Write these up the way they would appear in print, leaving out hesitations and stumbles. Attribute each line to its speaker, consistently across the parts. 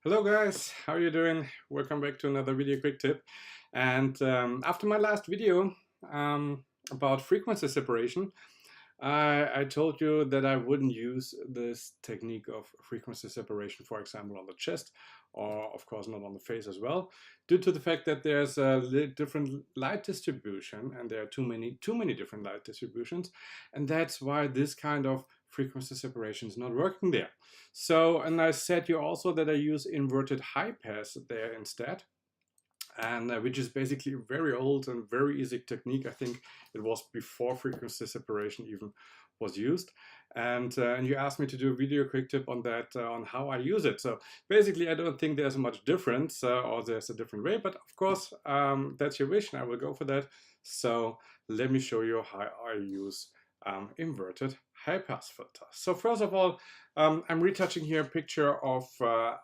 Speaker 1: Hello guys, how are you doing? Welcome back to another video quick tip. And after my last video about frequency separation, I told you that I wouldn't use this technique of frequency separation, for example, on the chest, or of course not on the face as well, due to the fact that there's a different light distribution, and there are too many different light distributions, and that's why this kind of frequency separation is not working there. So, and I said you also that I use inverted high pass there instead, and which is basically a very old and very easy technique. I think it was before frequency separation even was used. And you asked me to do a video quick tip on that, on how I use it. So basically, I don't think there's much difference or there's a different way, but of course, that's your wish and I will go for that. So let me show you how I use inverted high pass filter. So first of all, I'm retouching here a picture of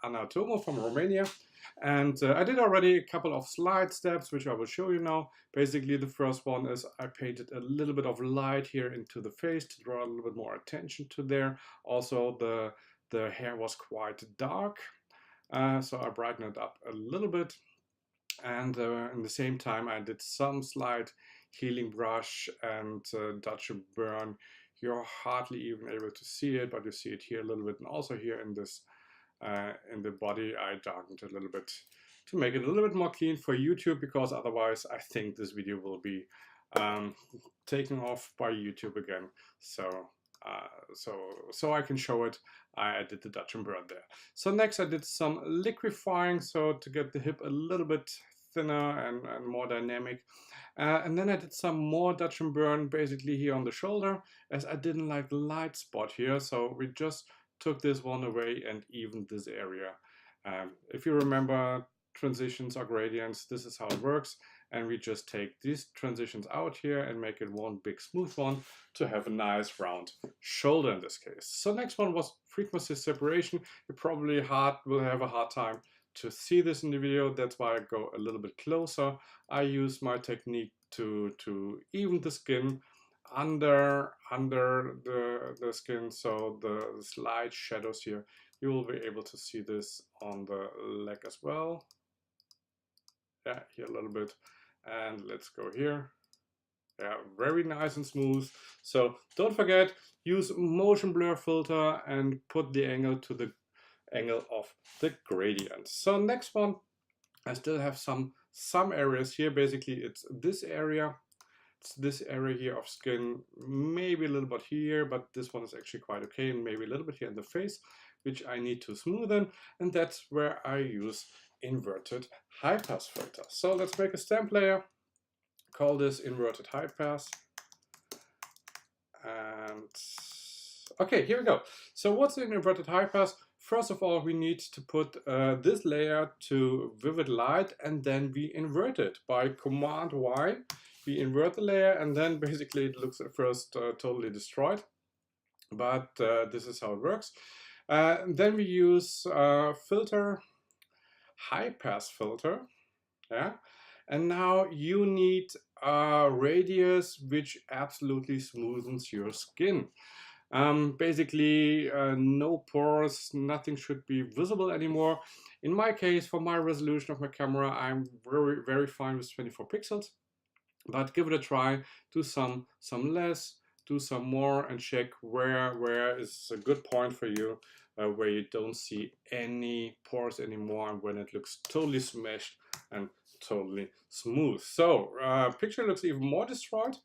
Speaker 1: Anna Tomo from Romania. And I did already a couple of slide steps, which I will show you now. Basically, the first one is I painted a little bit of light here into the face to draw a little bit more attention to there. Also, the hair was quite dark, so I brightened it up a little bit. And in the same time, I did some slight healing brush and Dutch burn. You're hardly even able to see it, but you see it here a little bit, and also here in this in the body I darkened a little bit to make it a little bit more clean for YouTube, because otherwise I think this video will be taken off by YouTube again. So so I can show it. I did the Dutch and burn there. So next I did some liquefying, so to get the hip a little bit thinner and more dynamic. And then I did some more Dutch and burn basically here on the shoulder, as I didn't like the light spot here. So we just took this one away and evened this area. If you remember transitions or gradients, this is how it works. And we just take these transitions out here and make it one big smooth one to have a nice round shoulder in this case. So next one was frequency separation. You probably will have a hard time to see this in the video. That's why I go a little bit closer. I use my technique to even the skin under the skin, so the slight shadows here, you will be able to see this on the leg as well. Yeah, here a little bit, and let's go here. Yeah, very nice and smooth. So don't forget, use motion blur filter and put the angle to the angle of the gradient. So next one, I still have some areas here. Basically it's this area. This area here of skin, maybe a little bit here, but this one is actually quite okay, and maybe a little bit here in the face, which I need to smoothen, and that's where I use inverted high pass filter. So let's make a stamp layer, call this inverted high pass, and okay, here we go. So what's an inverted high pass? First of all, we need to put this layer to vivid light, and then we invert it by Command Y. We invert the layer, and then basically it looks at first totally destroyed, but this is how it works. Then we use filter, high pass filter, yeah. And now you need a radius which absolutely smoothens your skin. Basically, no pores, nothing should be visible anymore. In my case, for my resolution of my camera, I'm very fine with 24 pixels. But give it a try, do some less, do some more, and check where is a good point for you, where you don't see any pores anymore, and when it looks totally smashed and totally smooth. So picture looks even more destroyed,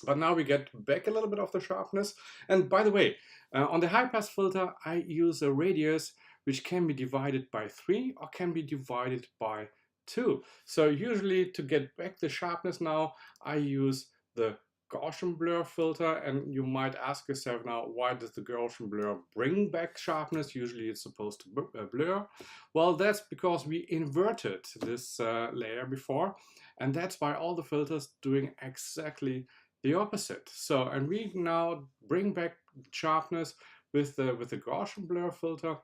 Speaker 1: but now we get back a little bit of the sharpness. And by the way, on the high pass filter, I use a radius which can be divided by 3 or can be divided by 2. So usually to get back the sharpness now, I use the Gaussian blur filter, and you might ask yourself now, why does the Gaussian blur bring back sharpness? Usually it's supposed to blur. Well, that's because we inverted this layer before, and that's why all the filters doing exactly the opposite. So, and we now bring back sharpness with the Gaussian blur filter.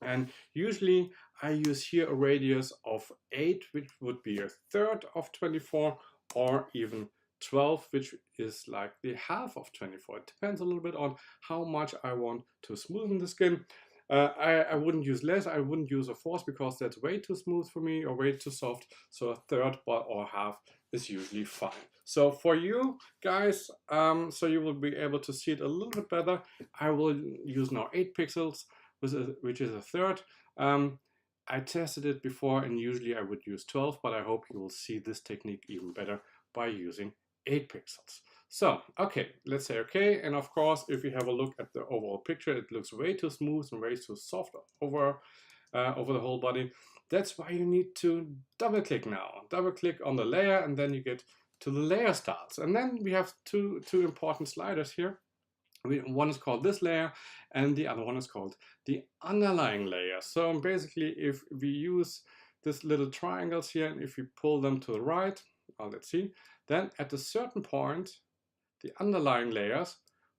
Speaker 1: And usually I use here a radius of 8, which would be a third of 24, or even 12, which is like the half of 24. It depends a little bit on how much I want to smoothen the skin. I wouldn't use less. I wouldn't use a fourth because that's way too smooth for me or way too soft. So a third or half is usually fine. So for you guys, so you will be able to see it a little bit better, I will use now 8 pixels, which is a third. I tested it before and usually I would use 12, but I hope you will see this technique even better by using 8 pixels. So, okay, let's say okay. And of course, if you have a look at the overall picture, it looks way too smooth and way too soft over the whole body. That's why you need to double click now. Double click on the layer and then you get to the layer styles. And then we have two important sliders here. One is called this layer and the other one is called the underlying layer. So basically, if we use these little triangles here and if we pull them to the right, let's see, then at a certain point, the underlying layers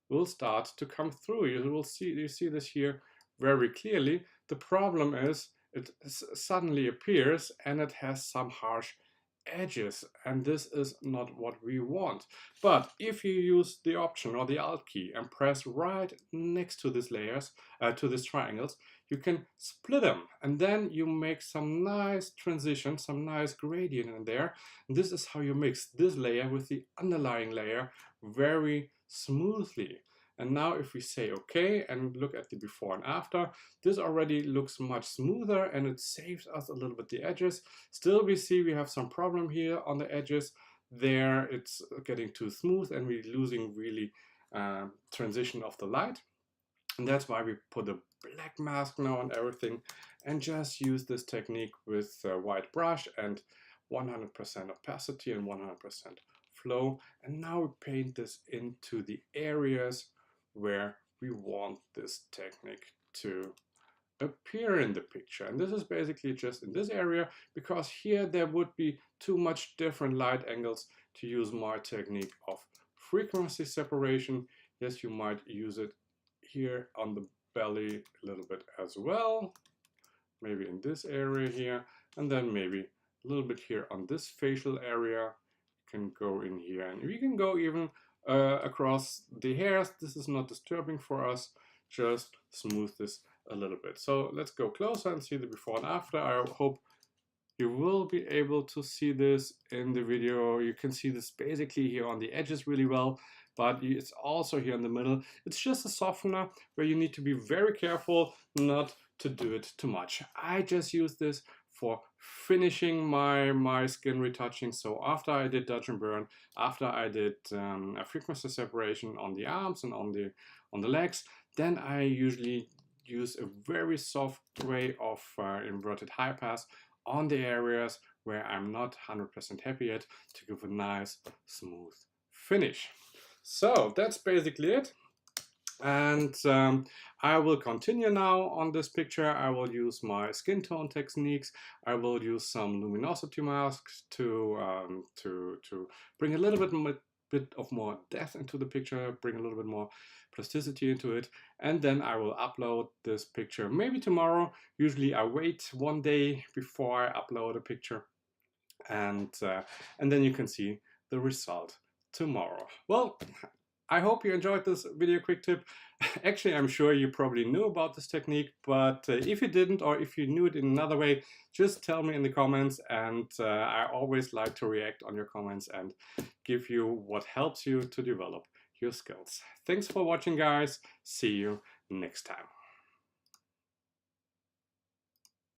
Speaker 1: will start to come through. You see this here very clearly. The problem is it suddenly appears and it has some harsh edges, and this is not what we want. But if you use the option or the Alt key and press right next to these layers, to these triangles, you can split them and then you make some nice transition, some nice gradient in there. And this is how you mix this layer with the underlying layer very smoothly. And now if we say okay and look at the before and after, this already looks much smoother and it saves us a little bit the edges. Still we see we have some problem here on the edges. There it's getting too smooth and we're losing really transition of the light. And that's why we put a black mask now on everything and just use this technique with a white brush and 100% opacity and 100% flow. And now we paint this into the areas where we want this technique to appear in the picture. And this is basically just in this area, because here there would be too much different light angles to use my technique of frequency separation. Yes, you might use it here on the belly a little bit as well, maybe in this area here, and then maybe a little bit here on this facial area. You can go in here and we can go even across the hairs. This is not disturbing for us, just smooth this a little bit. So let's go closer and see the before and after. I hope you will be able to see this in the video. You can see this basically here on the edges really well, but it's also here in the middle. It's just a softener where you need to be very careful not to do it too much. I just use this for finishing my skin retouching. So after I did dodge and burn, after I did a frequency separation on the arms and on the legs, then I usually use a very soft way of inverted high pass on the areas where I'm not 100% happy yet, to give a nice smooth finish. So that's basically it. And I will continue now on this picture. I will use my skin tone techniques. I will use some luminosity masks to bring a little bit of more depth into the picture, bring a little bit more plasticity into it, and then I will upload this picture maybe tomorrow. Usually I wait one day before I upload a picture, and then you can see the result tomorrow. Well, I hope you enjoyed this video quick tip. Actually, I'm sure you probably knew about this technique, but if you didn't, or if you knew it in another way, just tell me in the comments, and I always like to react on your comments and give you what helps you to develop your skills. Thanks for watching, guys. See you next time.